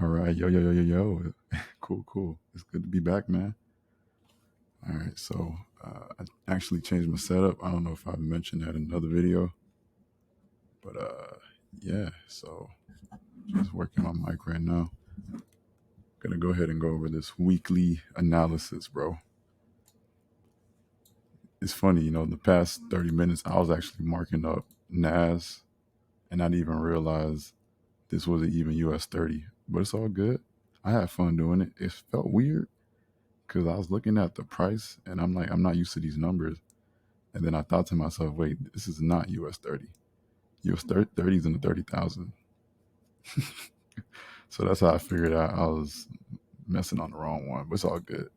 All right, yo. Cool. It's good to be back, man. All right, so I actually changed my setup. I don't know if I mentioned that in another video, but yeah. So just working my mic right now. Gonna go ahead and go over this weekly analysis, bro. It's funny, the past 30 minutes I was actually marking up NAS, and I didn't even realize this wasn't even US30. But it's all good. I had fun doing it. It felt weird because I was looking at the price and I'm like, I'm not used to these numbers. And then I thought to myself, wait, this is not US30. US30 is in the 30,000. So that's how I figured out I was messing on the wrong one, but it's all good.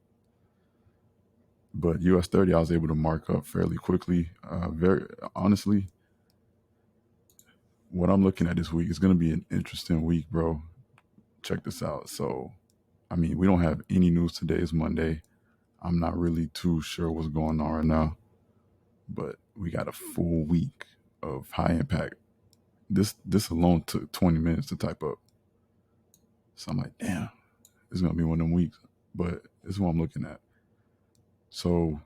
But US30, I was able to mark up fairly quickly. Very honestly, what I'm looking at this week is going to be an interesting week, bro. Check this out. So, we don't have any news today. It's Monday. I'm not really too sure what's going on right now, but we got a full week of high impact. This alone took 20 minutes to type up. So I'm like, damn, it's gonna be one of them weeks. But this is what I'm looking at. So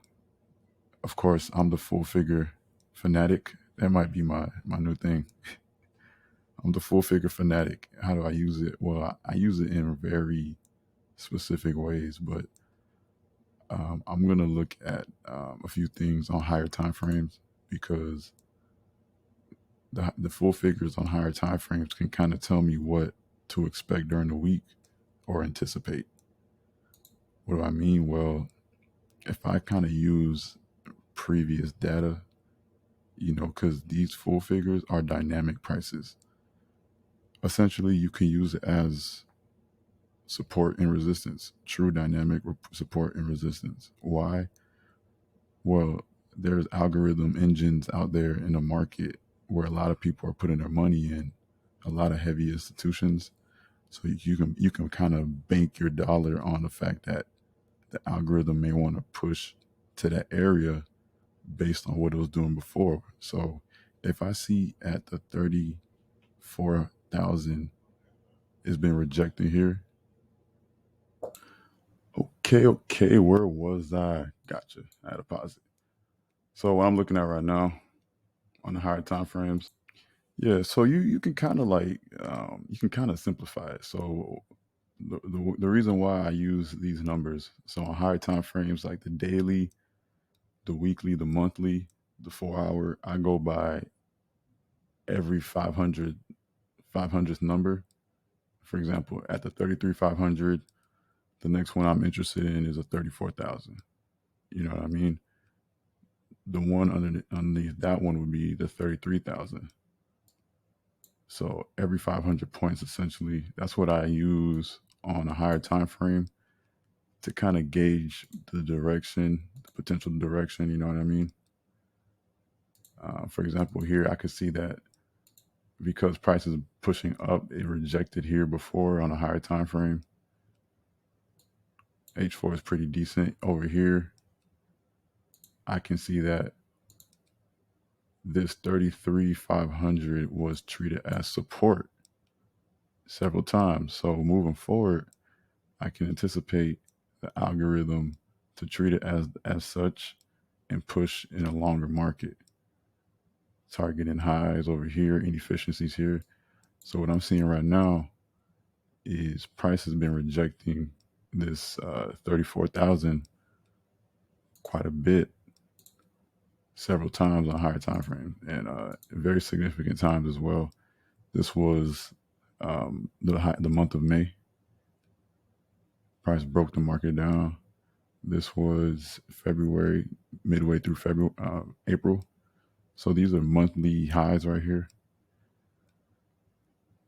of course I'm the full figure fanatic. That might be my new thing. I'm the full figure fanatic. How do I use it? Well, I use it in very specific ways, but I'm gonna look at a few things on higher time frames because the full figures on higher time frames can kind of tell me what to expect during the week or anticipate. What do I mean? Well, if I kind of use previous data, because these full figures are dynamic prices. Essentially, you can use it as support and resistance, true dynamic support and resistance. Why? Well, there's algorithm engines out there in the market where a lot of people are putting their money in, a lot of heavy institutions. So you can kind of bank your dollar on the fact that the algorithm may want to push to that area based on what it was doing before. So if I see at the 34,000 it's been rejected here. Okay, where was I? Gotcha. I had a pause it. So what I'm looking at right now on the higher time frames, yeah. So you can kind of you can kind of simplify it. So the reason why I use these numbers, so on higher time frames like the daily, the weekly, the monthly, the 4 hour, I go by every 500th number. For example, at the 33,500, the next one I'm interested in is a 34,000. You know what I mean? The one underneath that one would be the 33,000. So every 500 points, essentially, that's what I use on a higher time frame to kind of gauge the direction, the potential direction. You know what I mean? For example, here I could see that because price is pushing up, it rejected here before on a higher time frame. H4 is pretty decent over here. I can see that this 33,500 was treated as support several times. So moving forward, I can anticipate the algorithm to treat it as such and push in a longer market. Targeting highs over here, inefficiencies here. So what I'm seeing right now is price has been rejecting this 34,000 quite a bit, several times on higher time frame, and very significant times as well. This was the month of May. Price broke the market down. This was February, midway through April. So these are monthly highs right here.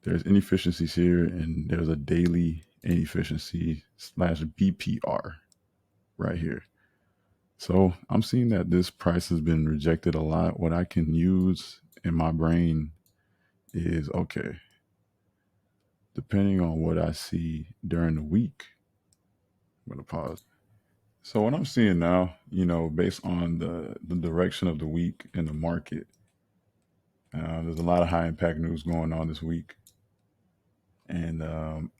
There's inefficiencies here, and there's a daily inefficiency / BPR right here. So I'm seeing that this price has been rejected a lot. What I can use in my brain is, okay, depending on what I see during the week, I'm going to pause. So what I'm seeing now, based on the direction of the week in the market, there's a lot of high impact news going on this week. And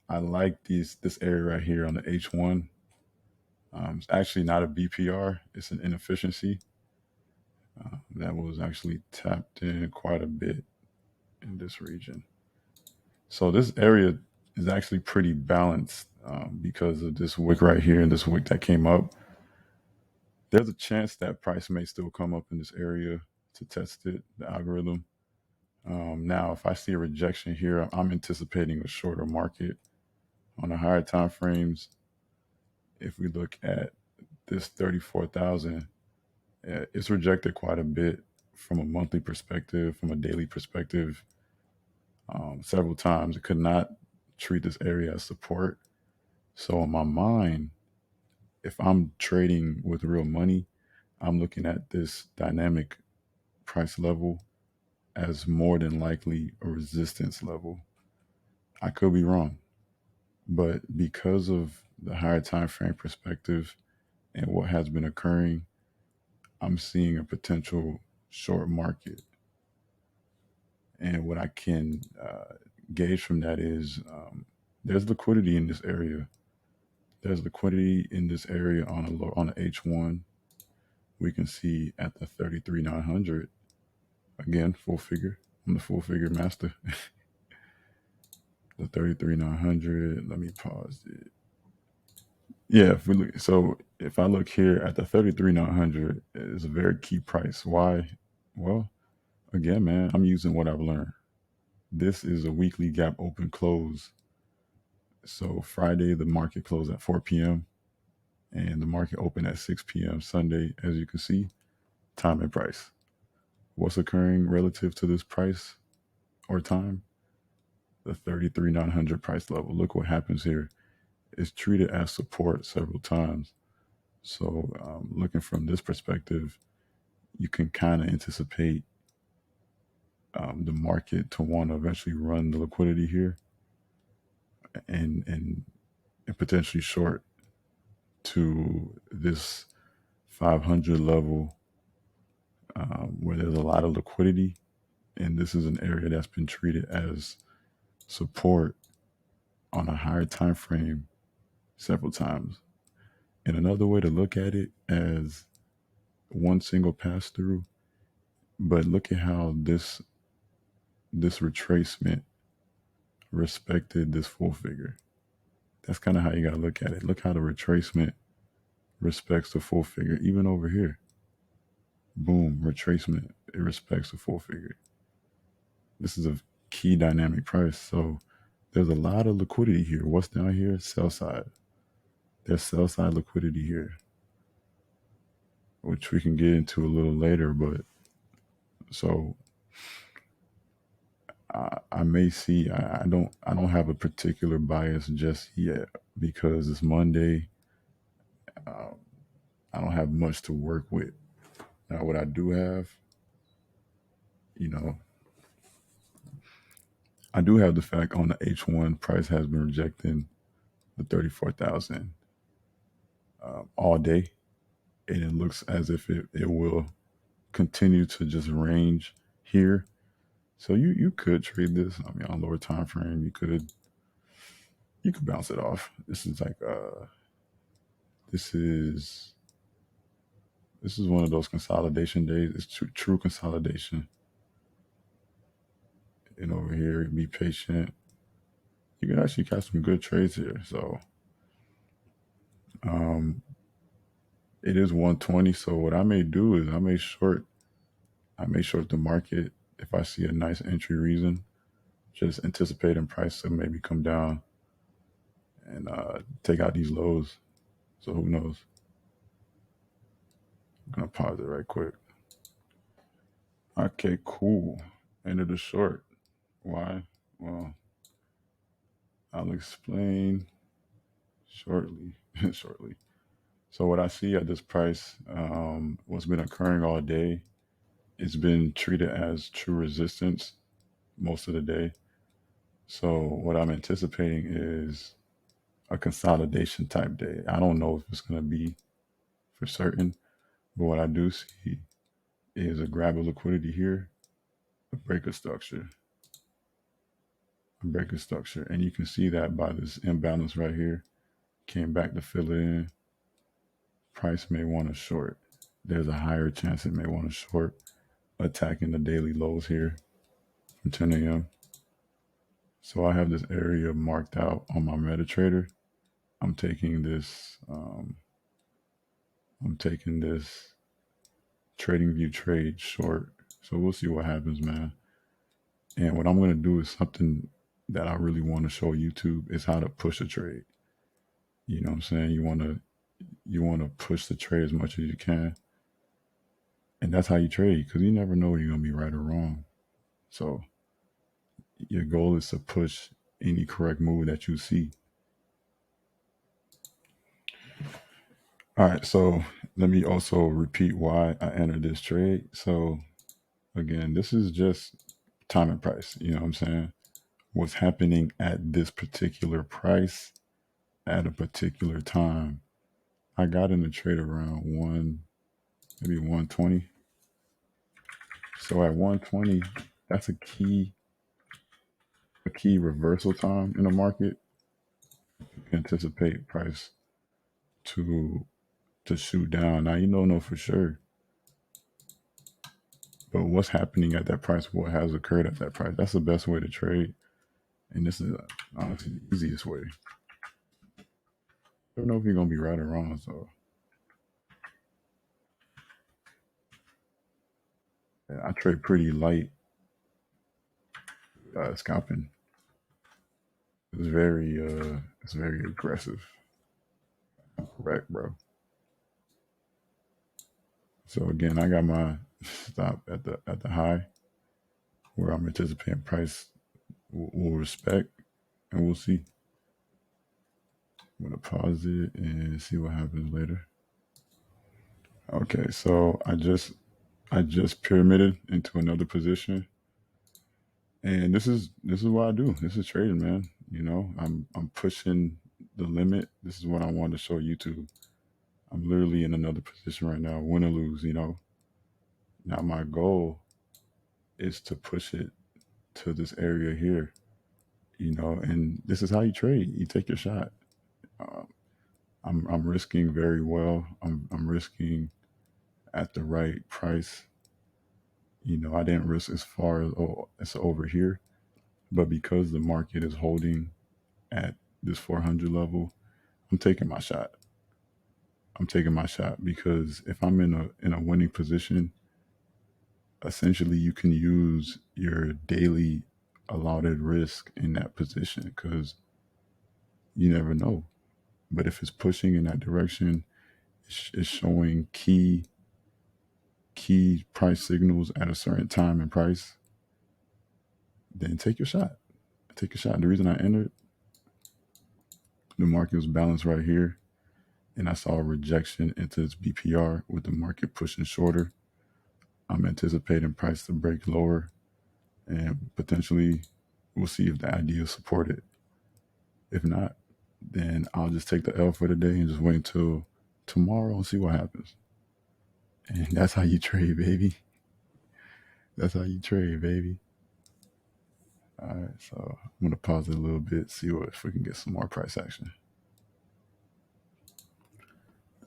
I like this area right here on the H1. It's actually not a BPR; it's an inefficiency that was actually tapped in quite a bit in this region. So this area is actually pretty balanced because of this wick right here and this wick that came up. There's a chance that price may still come up in this area to test it, the algorithm. Now, if I see a rejection here, I'm anticipating a shorter market on the higher time frames. If we look at this 34,000, it's rejected quite a bit from a monthly perspective, from a daily perspective, several times. It could not treat this area as support. So, in my mind, if I'm trading with real money, I'm looking at this dynamic price level as more than likely a resistance level. I could be wrong, but because of the higher time frame perspective and what has been occurring, I'm seeing a potential short market. And what I can gauge from that is there's liquidity in this area. There's liquidity in this area on on a H1. We can see at the 33,900 again, full figure. I'm the full figure master. The 33,900. Let me pause it. Yeah, if we look, so if I look here at the 33,900, is a very key price. Why? Well, again, man, I'm using what I've learned. This is a weekly gap open close. So Friday the market closed at 4 p.m. and the market opened at 6 p.m. Sunday. As you can see, time and price. What's occurring relative to this price or time? The 33,900 price level. Look what happens here. It's treated as support several times. So, looking from this perspective, you can kind of anticipate the market to want to eventually run the liquidity here and and potentially short to this 500 level where there's a lot of liquidity, and this is an area that's been treated as support on a higher time frame several times. And another way to look at it as one single pass through, but look at how this retracement respected this full figure. That's kind of how you got to look at it. Look how the retracement respects the full figure, even over here. Boom, retracement, it respects the full figure. This is a key dynamic price. So there's a lot of liquidity here. What's down here? Sell side. There's sell side liquidity here, which we can get into a little later. But so I may see. I don't have a particular bias just yet because it's Monday. Um, I don't have much to work with. Now, what I do have, you know, I do have the fact on the H1 price has been rejecting the 34,000 all day, and it looks as if it will continue to just range here. So you could trade this. I mean, on lower time frame, you could bounce it off. This is like this is this is one of those consolidation days. It's true consolidation. And over here, be patient. You can actually catch some good trades here. So um, it is 120. So what I may do is I may short the market if I see a nice entry reason. Just anticipating price to maybe come down and take out these lows. So who knows? I'm gonna pause it right quick. Okay, cool. End of the short. Why? Well, I'll explain shortly. shortly. So what I see at this price, what's been occurring all day, it's been treated as true resistance most of the day. So what I'm anticipating is a consolidation type day. I don't know if it's going to be for certain, but what I do see is a grab of liquidity here, a break of structure, break of structure. And you can see that by this imbalance right here. Came back to fill it in. Price may want to short. There's a higher chance it may want to short, attacking the daily lows here from 10 a.m. So I have this area marked out on my MetaTrader. I'm taking this. I'm taking this trading view trade short. So we'll see what happens, man. And what I'm going to do is something that I really want to show YouTube is how to push a trade. You know what I'm saying? You want to push the trade as much as you can. And that's how you trade, because you never know if you're going to be right or wrong. So your goal is to push any correct move that you see. All right, so let me also repeat why I entered this trade. So again, this is just time and price. You know what I'm saying? What's happening at this particular price at a particular time. I got in the trade around maybe 120. So at 120, that's a key reversal time in the market. Anticipate price to shoot down. Now you don't know for sure, but what's happening at that price, what has occurred at that price, that's the best way to trade. And this is honestly the easiest way. I don't know if you're gonna be right or wrong, so I trade pretty light scalping. It's very aggressive. Correct, bro. So again, I got my stop at the high where I'm anticipating price will respect, and we'll see. I'm gonna pause it and see what happens later. Okay, so I just pyramided into another position, and this is what I do. This is trading, man. You know, I'm pushing the limit. This is what I want to show YouTube. I'm literally in another position right now, win or lose. You know, now my goal is to push it to this area here. You know, and this is how you trade. You take your shot. Um, I'm risking very well. I'm risking at the right price. You know, I didn't risk as far as it's over here, but because the market is holding at this 400 level, I'm taking my shot. I'm taking my shot because if I'm in a winning position, essentially you can use your daily allotted risk in that position because you never know. But if it's pushing in that direction, it's showing key price signals at a certain time and price, then take your shot. Take a shot. The reason I entered, the market was balanced right here, and I saw a rejection into this BPR with the market pushing shorter. I'm anticipating price to break lower, and potentially we'll see if the idea support it. If not, then I'll just take the L for the day and just wait until tomorrow and see what happens. And that's how you trade, baby. That's how you trade, baby. All right, so I'm gonna pause it a little bit, see if we can get some more price action.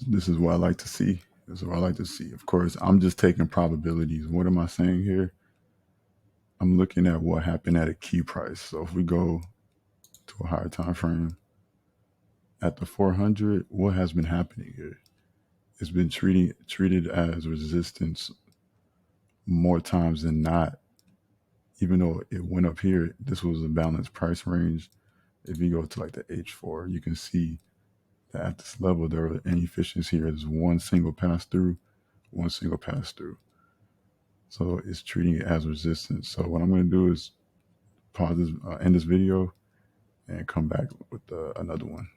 This is what I like to see. This is what I like to see. Of course, I'm just taking probabilities. What am I saying here? I'm looking at what happened at a key price. So if we go to a higher time frame at the 400, what has been happening here? It's been treated as resistance more times than not. Even though it went up here, this was a balanced price range. If you go to like the H4, you can see that at this level, there are inefficiencies here. There's one single pass through. So it's treating it as resistance. So what I'm going to do is pause this, end this video, and come back with another one.